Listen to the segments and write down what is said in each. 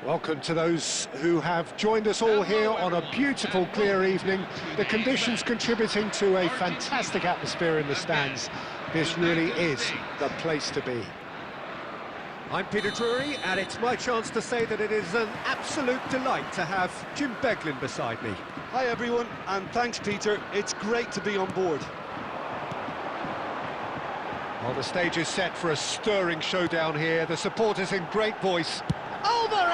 Welcome to those who have joined us all here on a beautiful, clear evening. The conditions contributing to a fantastic atmosphere in the stands. This really is the place to be. I'm Peter Drury, and it's my chance to say that it is an absolute delight to have Jim Beglin beside me. Hi everyone, and thanks Peter, it's great to be on board. Well, the stage is set for a stirring showdown here. The supporters in great voice. Alvarez!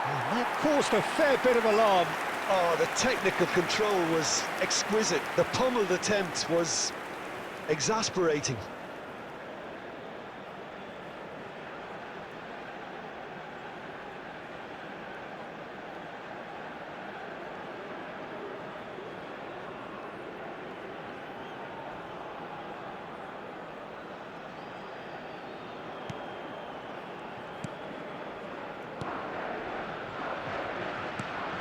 And that caused a fair bit of alarm. Oh, the technical control was exquisite. The pummeled attempt was exasperating.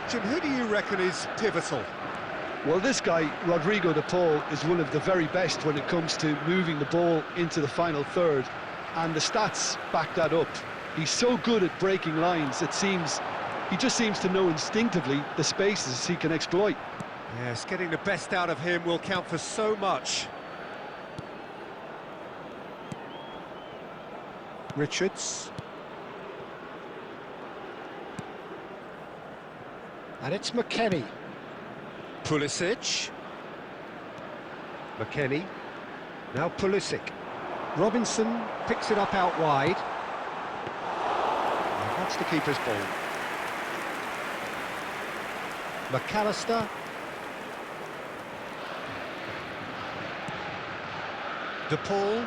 Jim, who do you reckon is pivotal? Well, this guy, Rodrigo de Paul, is one of the very best when it comes to moving the ball into the final third, and the stats back that up. He's so good at breaking lines, it seems he just seems to know instinctively the spaces he can exploit. Yes, getting the best out of him will count for so much. Richards. And it's McKennie. Pulisic. McKennie. Now Pulisic. Robinson picks it up out wide. And that's the keeper's ball. McAllister. De Paul.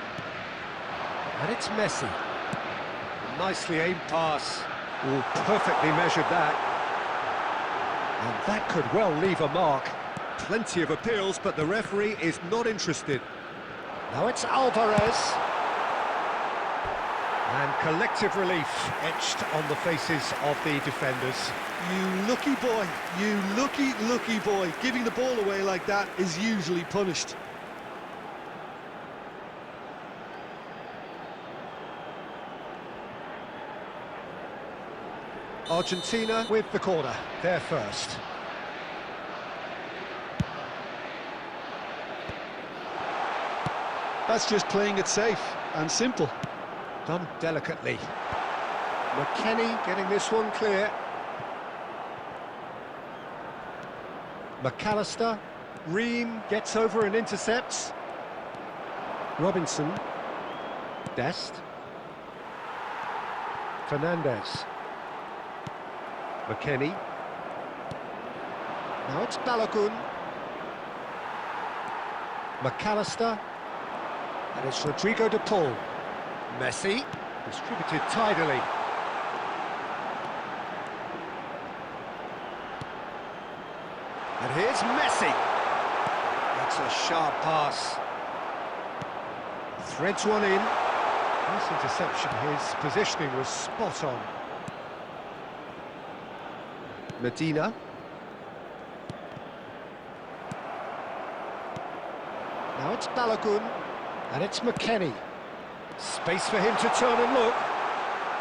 And it's Messi. Nicely aimed pass. Oh, perfectly measured that. And that could well leave a mark. Plenty of appeals, but the referee is not interested. Now it's Alvarez. And collective relief etched on the faces of the defenders. You lucky boy, you lucky boy. Giving the ball away like that is usually punished. Argentina with the corner, they're first. That's just playing it safe and simple. Done delicately. McKennie getting this one clear. McAllister. Ream gets over and intercepts. Robinson. Dest. Fernandez. McKennie. Now it's Balogun. McAllister. And it's Rodrigo de Paul. Messi. Distributed tidily. And here's Messi. That's a sharp pass. Threads one in. Nice interception. His positioning was spot on. Medina. Now it's Balogun, and it's McKennie. Space for him to turn and look.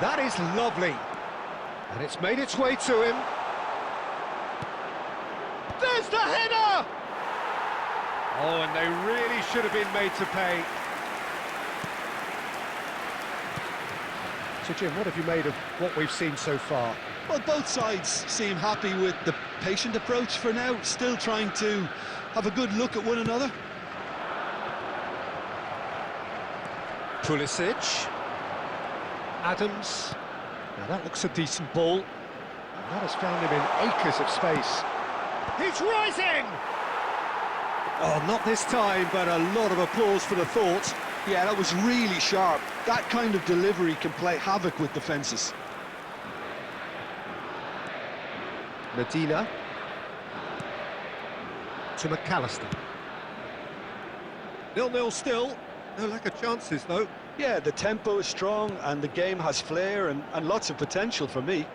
That is lovely. And it's made its way to him. There's the header! Oh, and they really should have been made to pay. So, Jim, what have you made of what we've seen so far? Well, both sides seem happy with the patient approach for now, still trying to have a good look at one another. Pulisic. Adams. Now that looks a decent ball. And that has found him in acres of space. He's rising! Oh, not this time, but a lot of applause for the thought. Yeah, that was really sharp. That kind of delivery can play havoc with defences. Medina. To McAllister. 0-0 still. No lack of chances, though. Yeah, the tempo is strong and the game has flair and lots of potential for me.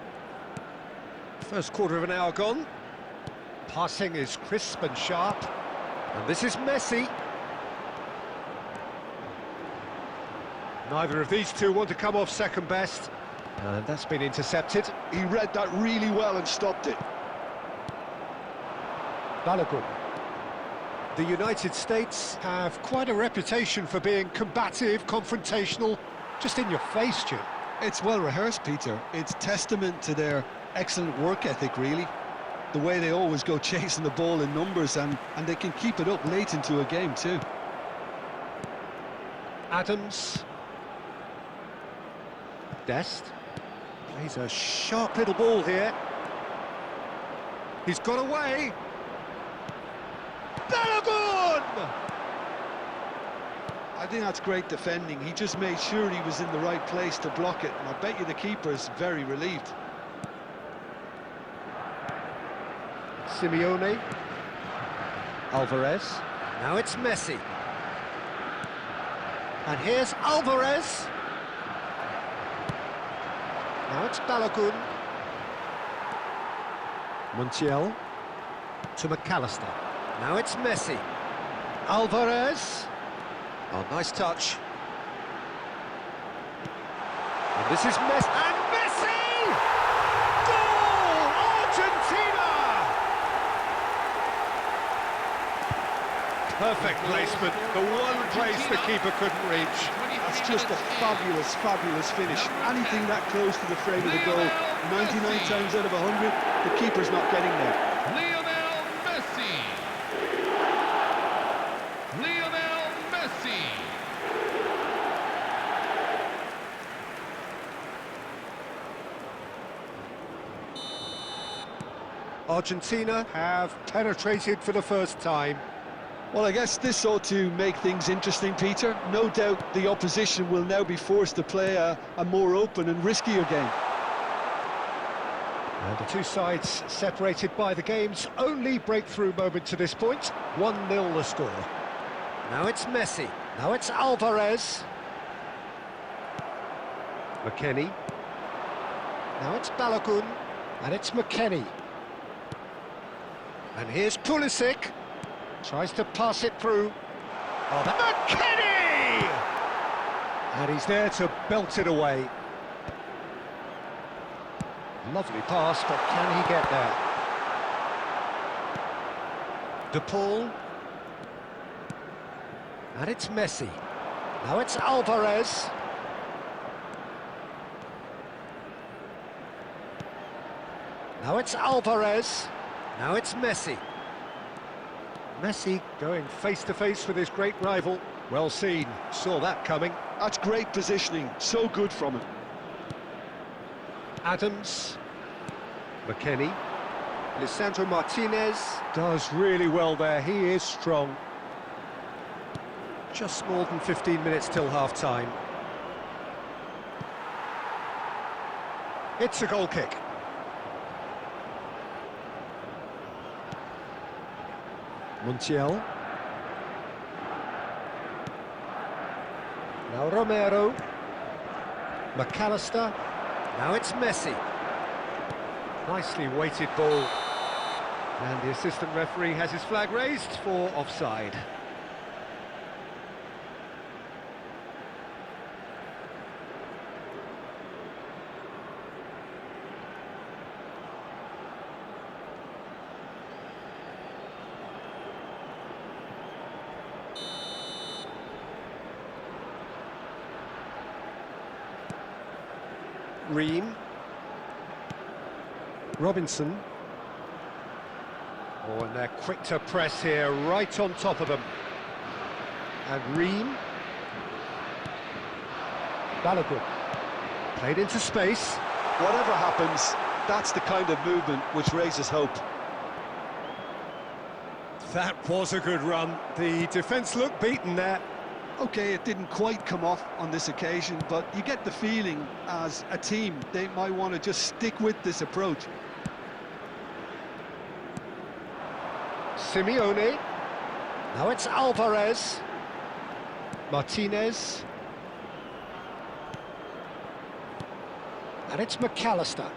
First quarter of an hour gone. Passing is crisp and sharp. And this is Messi. Neither of these two want to come off second best. And that's been intercepted. He read that really well and stopped it. Balogun. The United States have quite a reputation for being combative, confrontational, just in your face, Jim. It's well rehearsed, Peter. It's testament to their excellent work ethic, really. The way they always go chasing the ball in numbers, and they can keep it up late into a game too. Adams. Dest. He's a sharp little ball here. He's got away. Balogun! I think that's great defending. He just made sure he was in the right place to block it, and I bet you the keeper's very relieved. Simeone. Alvarez. Now it's Messi. And here's Alvarez. Now it's Balogun. Montiel to McAllister. Now it's Messi. Alvarez. Oh, nice touch. And this is Messi. And Messi! Goal! Argentina! Perfect placement. The one place the keeper couldn't reach. That's just a fabulous, fabulous finish. Anything that close to the frame of the goal, 99 times out of 100, the keeper's not getting there. Lionel Messi. Lionel Messi. Argentina have penetrated for the first time. Well, I guess this ought to make things interesting, Peter. No doubt the opposition will now be forced to play a more open and riskier game. And the two sides separated by the game's only breakthrough moment to this point. 1-0 the score. Now it's Messi. Now it's Alvarez. McKennie. Now it's Balogun. And it's McKennie. And here's Pulisic. Tries to pass it through. Oh, McKennie! And he's there to belt it away. Lovely pass, but can he get there? De Paul. And it's Messi. Now it's Alvarez. Now it's Alvarez. Now it's Messi. Messi going face-to-face with his great rival. Well seen, saw that coming. That's great positioning, so good from him. Adams. McKennie. Lisandro Martinez does really well there, he is strong. Just more than 15 minutes till half-time. It's a goal kick. Montiel. Now Romero. McAllister. Now it's Messi. Nicely weighted ball. And the assistant referee has his flag raised for offside. Ream. Robinson. Oh, and they're quick to press here, right on top of them. And Ream. Balogun. Played into space. Whatever happens, that's the kind of movement which raises hope. That was a good run. The defence looked beaten there. Okay, it didn't quite come off on this occasion, but you get the feeling as a team they might want to just stick with this approach. Simeone. Now it's Alvarez. Martinez. And it's McAllister.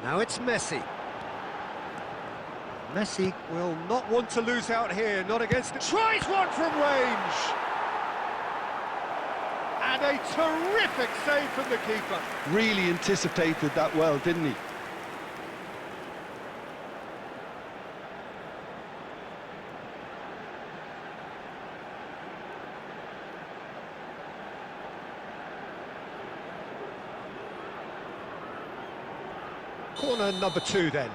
Now it's Messi. Messi will not want to lose out here, not against it. Tries one from range! And a terrific save from the keeper. Really anticipated that well, didn't he? Corner number 2 then.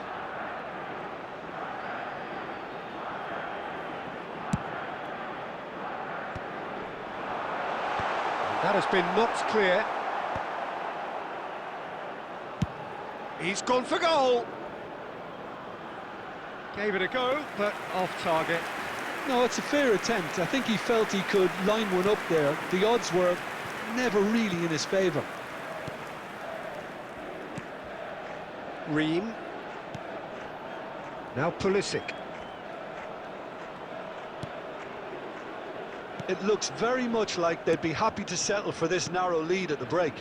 That has been knocked clear. He's gone for goal. Gave it a go, but off target. No, it's a fair attempt. I think he felt he could line one up there. The odds were never really in his favour. Ream. Now Pulisic. It looks very much like they'd be happy to settle for this narrow lead at the break.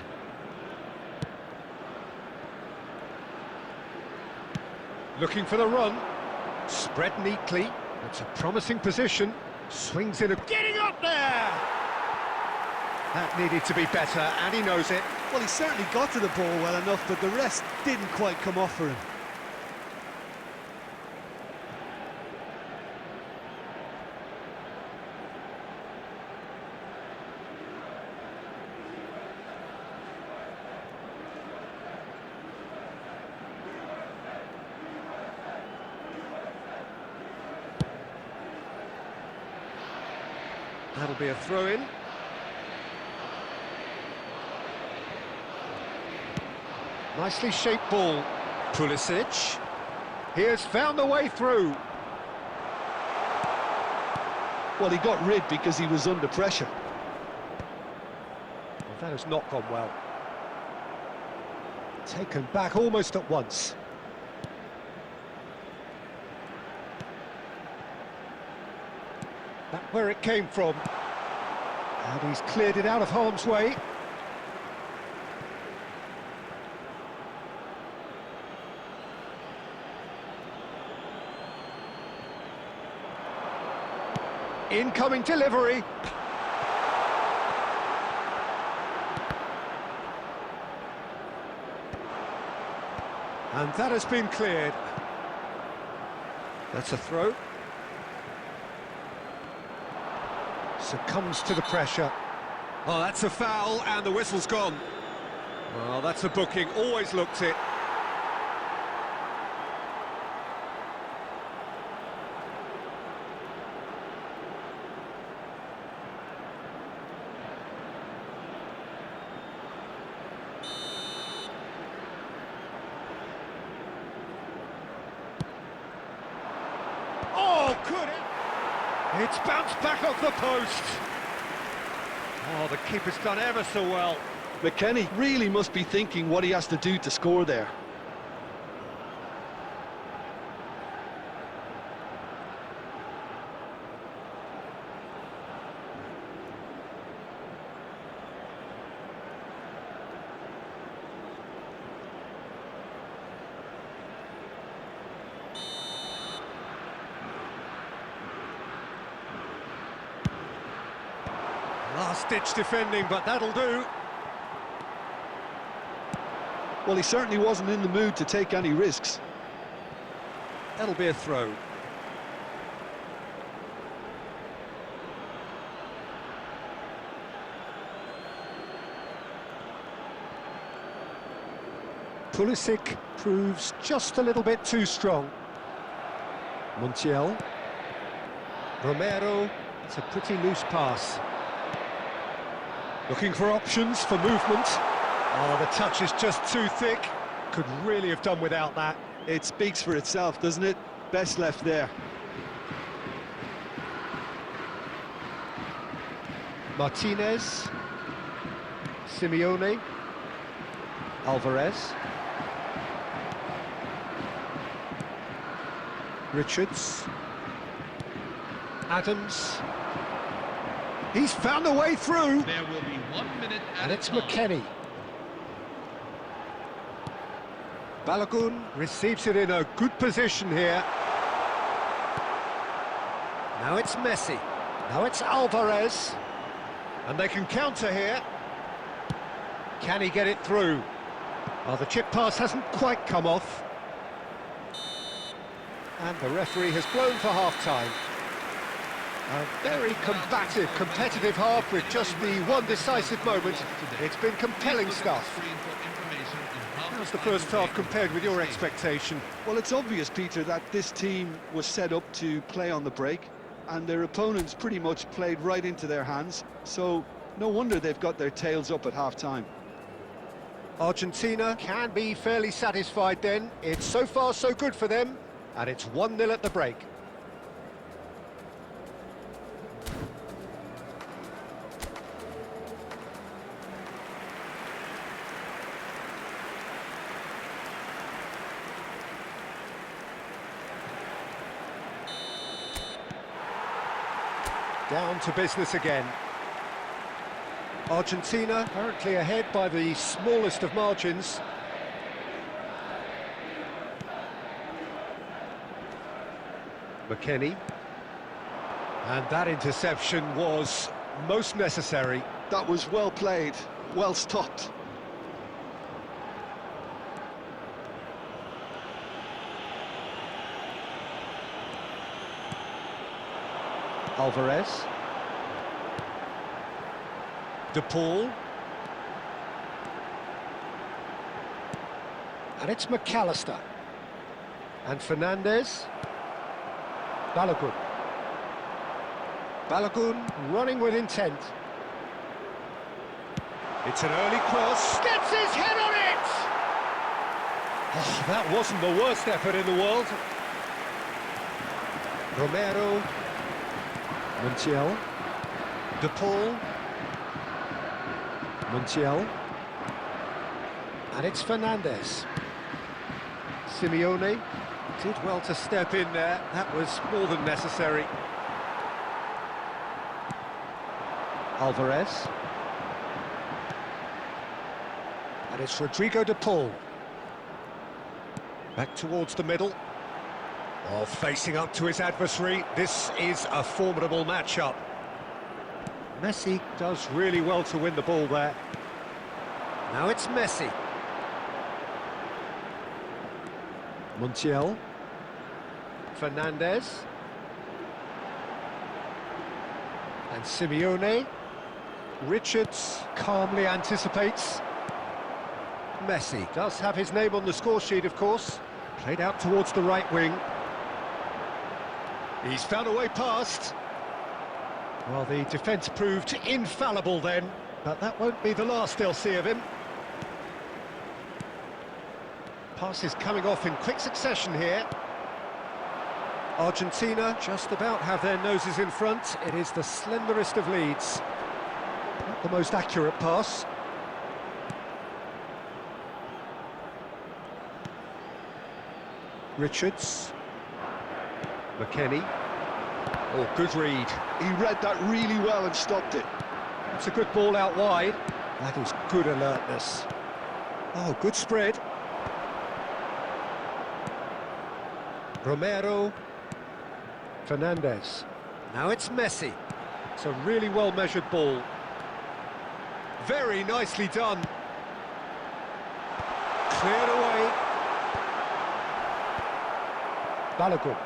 Looking for the run. Spread neatly. It's a promising position. Swings in a... Getting up there! That needed to be better, and he knows it. Well, he certainly got to the ball well enough, but the rest didn't quite come off for him. That'll be a throw-in. Nicely shaped ball. Pulisic. He has found the way through. Well, he got rid because he was under pressure. Well, that has not gone well. Taken back almost at once. That's where it came from. And he's cleared it out of harm's way. Incoming delivery. And that has been cleared. That's a throw. Succumbs to the pressure. Oh, that's a foul, and the whistle's gone. Well, that's a booking, always looked it. Oh, could it? It's bounced back off the post. Oh, the keeper's done ever so well. McKennie really must be thinking what he has to do to score there. Last-ditch defending, but that'll do. Well, he certainly wasn't in the mood to take any risks. That'll be a throw. Pulisic proves just a little bit too strong. Montiel. Romero. It's a pretty loose pass. Looking for options for movement. Oh, the touch is just too thick. Could really have done without that. It speaks for itself, doesn't it? Best left there. Martinez. Simeone. Alvarez. Richards. Adams. He's found a way through. There will be 1 minute at And a it's time. McKennie. Balogun receives it in a good position here. Now it's Messi. Now it's Alvarez. And they can counter here. Can he get it through? Oh, the chip pass hasn't quite come off. And the referee has blown for half-time. A very combative, competitive half with just the one decisive moment. It's been compelling stuff. How's the first half compared with your expectation? Well, it's obvious, Peter, that this team was set up to play on the break, and their opponents pretty much played right into their hands, so no wonder they've got their tails up at half-time. Argentina can be fairly satisfied then. It's so far so good for them, and it's 1-0 at the break. Down to business again. Argentina currently ahead by the smallest of margins. McKennie. And that interception was most necessary. That was well played, well stopped. Alvarez. De Paul. And it's McAllister. And Fernandez. Balogun. Balogun running with intent. It's an early cross. Gets his head on it! Oh, that wasn't the worst effort in the world. Romero. Montiel. De Paul. Montiel. And it's Fernandez. Simeone did well to step in there. That was more than necessary. Alvarez. And it's Rodrigo De Paul. Back towards the middle. Oh, facing up to his adversary. This is a formidable matchup. Messi does really well to win the ball there. Now it's Messi. Montiel. Fernandez. And Simeone. Richards calmly anticipates. Messi does have his name on the score sheet, of course. Played out towards the right wing. He's found a way past. Well, the defence proved infallible then, but that won't be the last they'll see of him. Passes coming off in quick succession here. Argentina just about have their noses in front. It is the slenderest of leads. Not the most accurate pass. Richards. McKennie. Oh, good read. He read that really well and stopped it. It's a good ball out wide. That is good alertness. Oh, good spread. Romero. Fernandez. Now it's Messi. It's a really well-measured ball. Very nicely done. Cleared away. Balogun.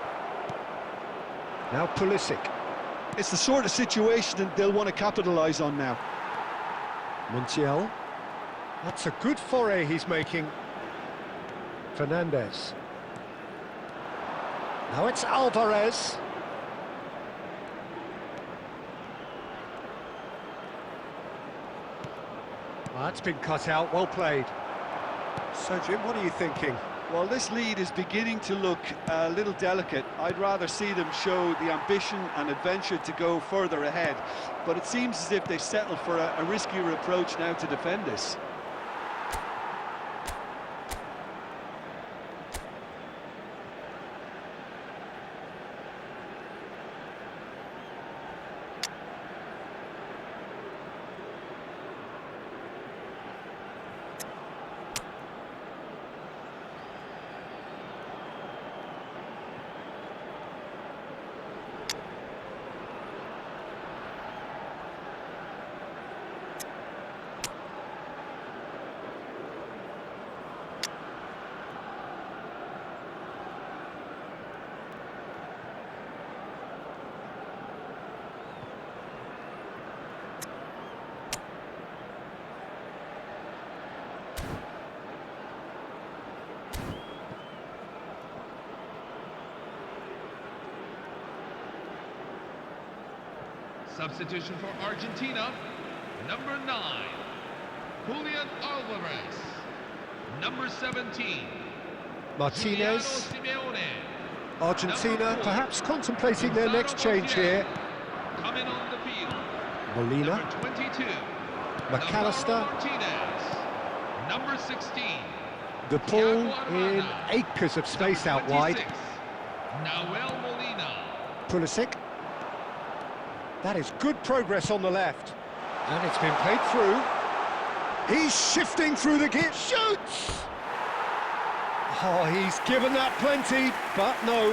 Now Pulisic. It's the sort of situation that they'll want to capitalise on now. Montiel. That's a good foray he's making. Fernandez. Now it's Alvarez. Well, that's been cut out, well played. So, Jim, what are you thinking? Well, this lead is beginning to look a little delicate. I'd rather see them show the ambition and adventure to go further ahead. But it seems as if they settle for a riskier approach now to defend this. Substitution for Argentina, number 9, Julian Alvarez. Number 17, Martinez. Giuliano Simeone. Argentina Number 4, perhaps contemplating their next change here. Coming on the field, Molina, number 22, McAllister, Lautaro Martinez. Number 16, De Paul Thiago in Almada. acres of space out Number wide. 26, Nahuel Molina. Pulisic. That is good progress on the left. And it's been played through. He's shifting through the gear. Shoots! Oh, he's given that plenty, but no.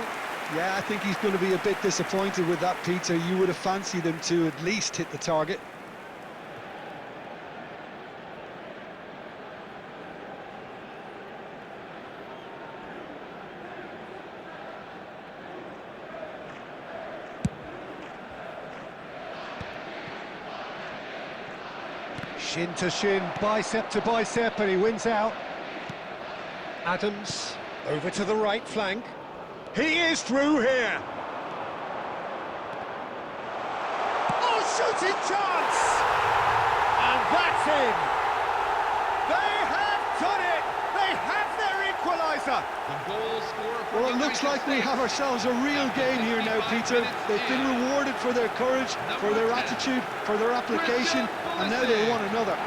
Yeah, I think he's going to be a bit disappointed with that, Peter. You would have fancied him to at least hit the target. Shin to shin, bicep to bicep, and he wins out. Adams over to the right flank. He is through here. Oh, shooting chance! And that's in. They have done it. They have their equaliser. The goal scorer for Well, the it looks United like we States. have ourselves a real game here now, Peter. They've been rewarded for their courage, for their attitude, for their application, and now they want another.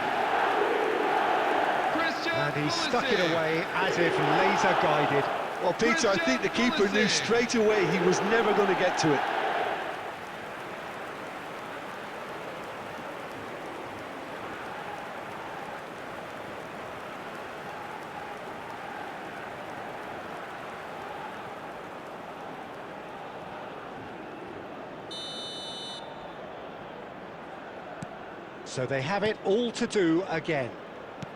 And he stuck it away as if laser guided. Well, Peter, I think the keeper knew straight away he was never going to get to it. So they have it all to do again.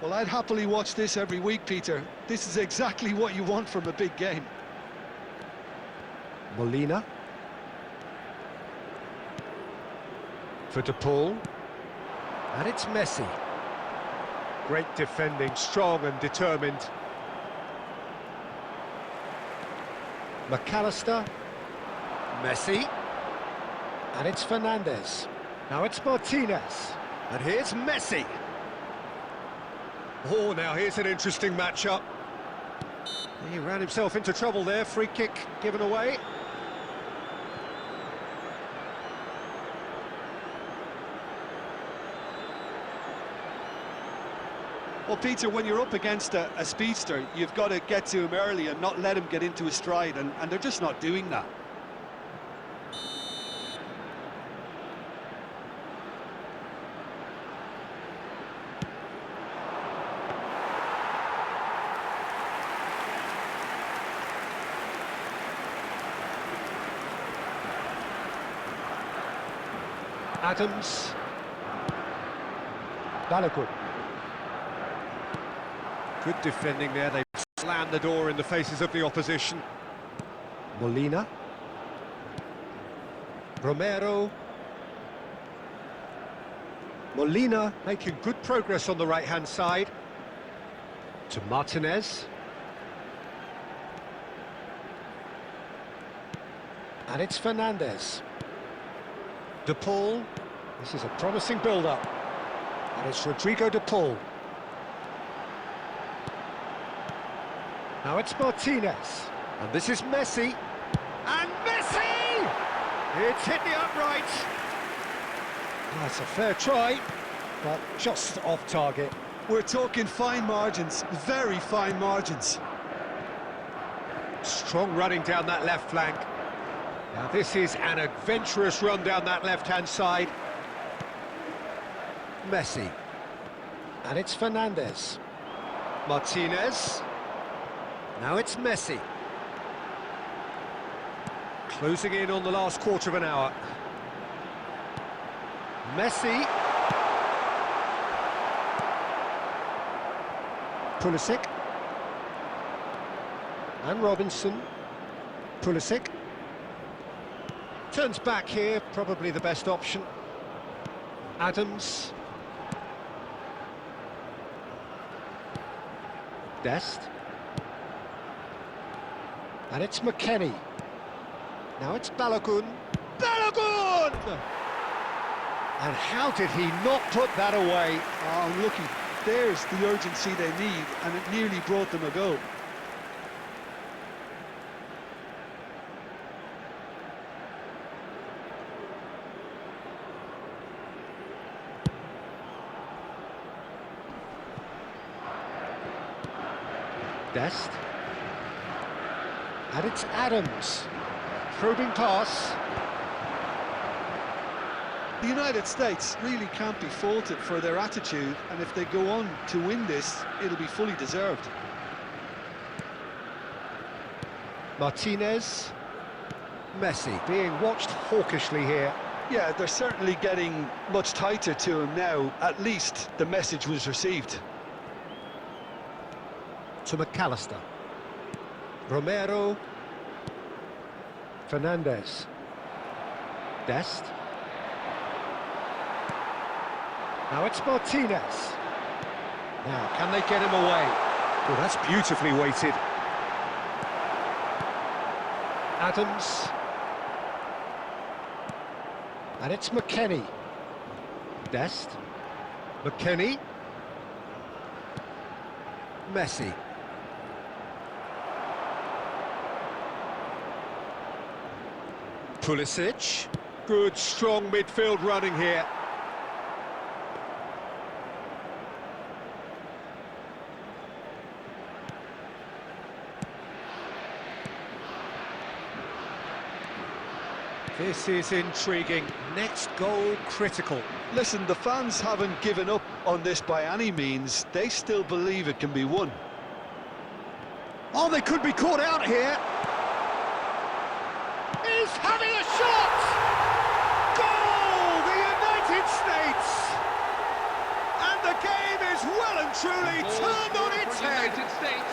Well, I'd happily watch this every week, Peter. This is exactly what you want from a big game. Molina. For De Paul. And it's Messi. Great defending, strong and determined. McAllister. Messi. And it's Fernandez. Now it's Martinez. And here's Messi. Oh, now here's an interesting matchup. He ran himself into trouble there. Free kick given away. Well, Peter, when you're up against a speedster, you've got to get to him early and not let him get into his stride, and they're just not doing that. Adams. Balogun. Good defending there. They slammed the door in the faces of the opposition. Molina. Romero. Molina making good progress on the right-hand side. To Martinez. And it's Fernandez. De Paul. This is a promising build-up. And it's Rodrigo De Paul. Now it's Martinez. And this is Messi. And Messi! It's hit the upright. That's a fair try, but just off target. We're talking fine margins, very fine margins. Strong running down that left flank. Now this is an adventurous run down that left-hand side. Messi. And it's Fernandez. Martinez. Now it's Messi. Closing in on the last quarter of an hour. Messi. Pulisic. And Robinson. Pulisic. Turns back here, probably the best option. Adams. Dest. And it's McKennie. Now it's Balogun. Balogun! And how did he not put that away? Oh, unlucky. There's the urgency they need, and it nearly brought them a goal. Dest. And it's Adams. Probing pass. The United States really can't be faulted for their attitude, and if they go on to win this, it'll be fully deserved. Martinez. Messi being watched hawkishly here. Yeah, they're certainly getting much tighter to him now. At least the message was received. To McAllister. Romero. Fernandez. Dest. Now it's Martinez. Now, can they get him away? Well, that's beautifully weighted. Adams. And it's McKennie. Dest. McKennie. Messi. Pulisic. Good, strong midfield running here. This is intriguing. Next goal critical. Listen, the fans haven't given up on this by any means. They still believe it can be won. Oh, they could be caught out here. He's having a shot! Goal! The United States! And the game is well and truly turned on its head. United States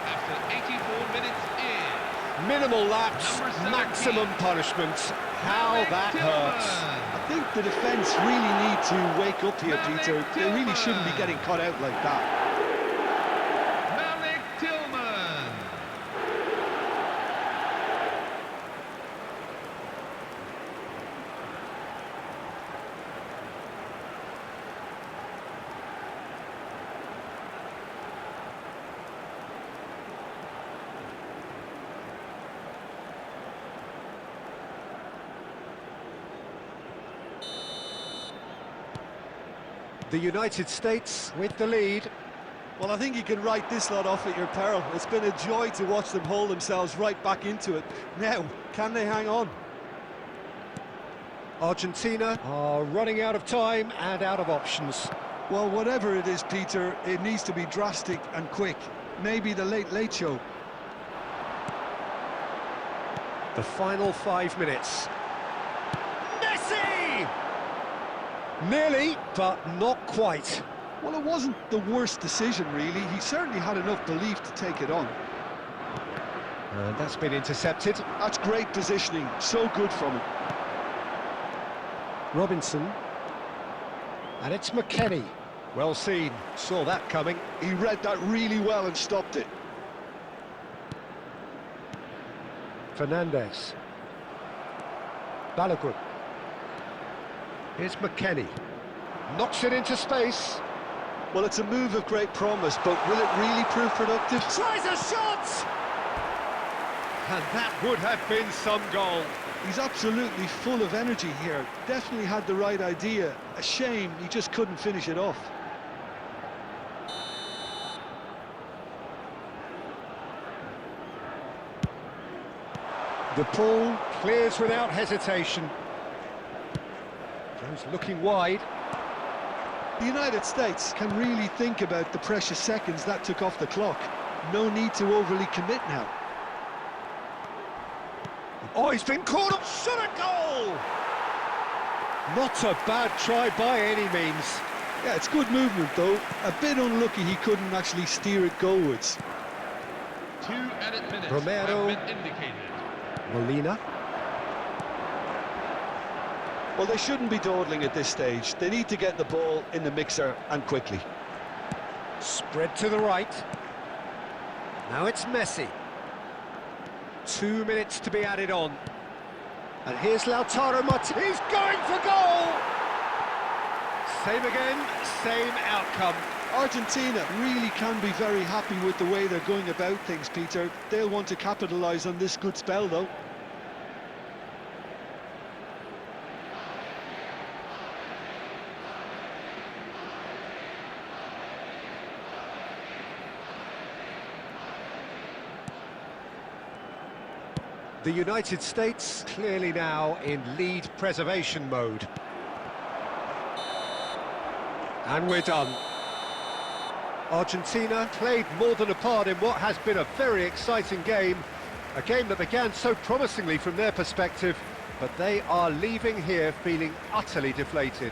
after 84 minutes in. Minimal lapse, maximum punishment. How that hurts. I think the defence really need to wake up here, Peter. They really shouldn't be getting caught out like that. The United States with the lead. Well, I think you can write this lot off at your peril. It's been a joy to watch them hold themselves right back into it. Now, can they hang on? Argentina are running out of time and out of options. Well, whatever it is, Peter, it needs to be drastic and quick. Maybe the late show. The final 5 minutes. Messi! Nearly, but not quite. Well, it wasn't the worst decision, really. He certainly had enough belief to take it on. And that's been intercepted. That's great positioning. So good from him. Robinson. And it's McKennie. Well seen. Saw that coming. He read that really well and stopped it. Fernandez. Balogun. Here's McKennie. Knocks it into space. Well, it's a move of great promise, but will it really prove productive? Tries a shot! And that would have been some goal. He's absolutely full of energy here. Definitely had the right idea. A shame he just couldn't finish it off. The ball clears without hesitation. Jones looking wide. The United States can really think about the precious seconds that took off the clock. No need to overly commit now. Oh, he's been caught up. Shot a goal! Not a bad try by any means. Yeah, it's good movement, though. A bit unlucky he couldn't actually steer it goalwards. 2 added minutes Romero. have been indicated. Molina. Well, they shouldn't be dawdling at this stage. They need to get the ball in the mixer and quickly. Spread to the right. Now it's Messi. 2 minutes to be added on. And here's Lautaro Martinez. He's going for goal! Same again, same outcome. Argentina really can be very happy with the way they're going about things, Peter. They'll want to capitalise on this good spell, though. The United States clearly now in lead preservation mode. And we're done. Argentina played more than a part in what has been a very exciting game. A game that began so promisingly from their perspective, but they are leaving here feeling utterly deflated.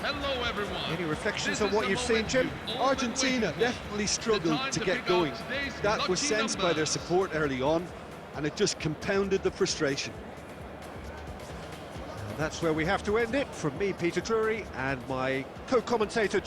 Hello, everyone. Any reflections This on is what the you've seen, moment Jim? you've all been Argentina waiting for. definitely struggled to get going. That was sensed by their support early on, and it just compounded the frustration. And that's where we have to end it. From me, Peter Drury, and my co-commentator,